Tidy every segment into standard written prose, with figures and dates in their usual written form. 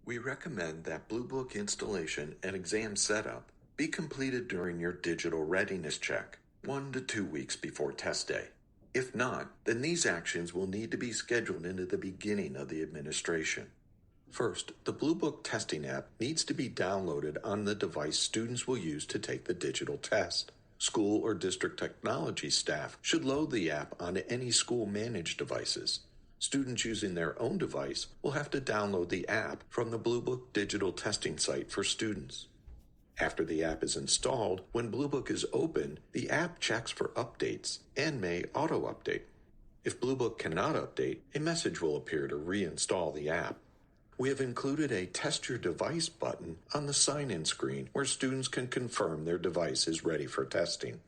We recommend that Bluebook installation and exam setup be completed during your digital readiness check, 1 to 2 weeks before test day. If not, then these actions will need to be scheduled into the beginning of the administration. First, the Bluebook testing app needs to be downloaded on the device students will use to take the digital test. School or district technology staff should load the app onto any school-managed devices. Students using their own device will have to download the app from the Bluebook digital testing site for students. After the app is installed, when Bluebook is open, the app checks for updates and may auto-update. If Bluebook cannot update, a message will appear to reinstall the app. We have included a Test Your Device button on the sign-in screen where students can confirm their device is ready for testing.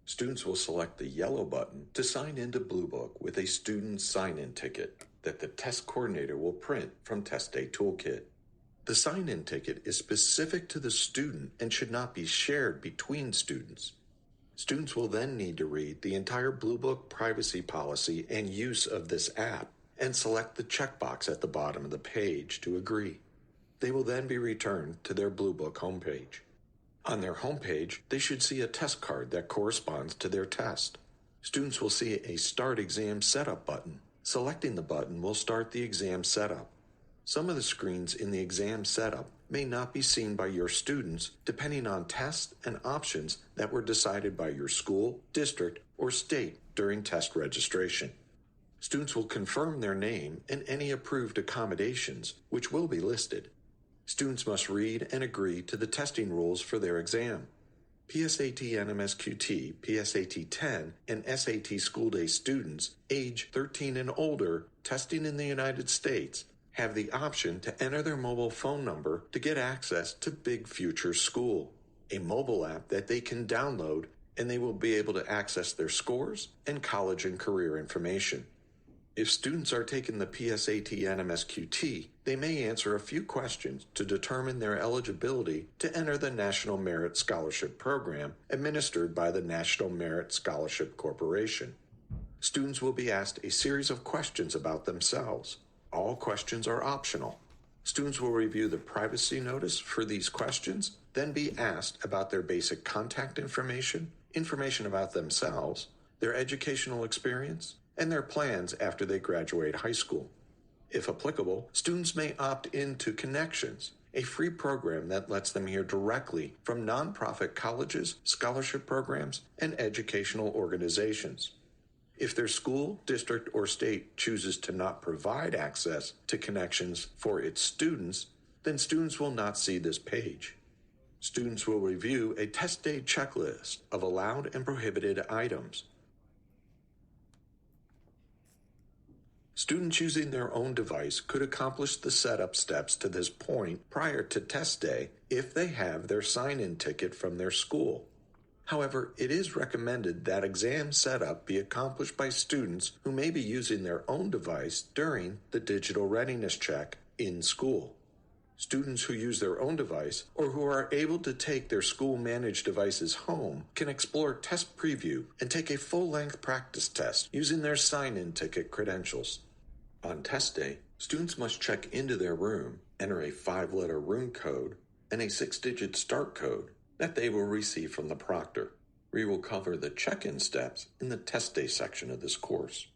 Students will select the yellow button to sign into Bluebook with a student sign-in ticket that the test coordinator will print from Test Day Toolkit. The sign-in ticket is specific to the student and should not be shared between students. Students will then need to read the entire Bluebook privacy policy and use of this app and select the checkbox at the bottom of the page to agree. They will then be returned to their Bluebook homepage. On their homepage, they should see a test card that corresponds to their test. Students will see a Start Exam Setup button. Selecting the button will start the exam setup. Some of the screens in the exam setup may not be seen by your students depending on tests and options that were decided by your school, district, or state during test registration. Students will confirm their name and any approved accommodations, which will be listed. Students must read and agree to the testing rules for their exam. PSAT NMSQT, PSAT 10, and SAT School Day students, age 13 and older, testing in the United States, have the option to enter their mobile phone number to get access to Big Future School, a mobile app that they can download, and they will be able to access their scores and college and career information. If students are taking the PSAT NMSQT, they may answer a few questions to determine their eligibility to enter the National Merit Scholarship Program administered by the National Merit Scholarship Corporation. Students will be asked a series of questions about themselves. All questions are optional. Students will review the privacy notice for these questions, then be asked about their basic contact information, information about themselves, their educational experience, and their plans after they graduate high school. If applicable, students may opt into Connections, a free program that lets them hear directly from nonprofit colleges, scholarship programs, and educational organizations. If their school, district, or state chooses to not provide access to Connections for its students, then students will not see this page. Students will review a test day checklist of allowed and prohibited items. Students using their own device could accomplish the setup steps to this point prior to test day if they have their sign-in ticket from their school. However, it is recommended that exam setup be accomplished by students who may be using their own device during the digital readiness check in school. Students who use their own device or who are able to take their school-managed devices home can explore Test Preview and take a full-length practice test using their sign-in ticket credentials. On test day, students must check into their room, enter a 5-letter room code, and a 6-digit start code that they will receive from the proctor. We will cover the check-in steps in the test day section of this course.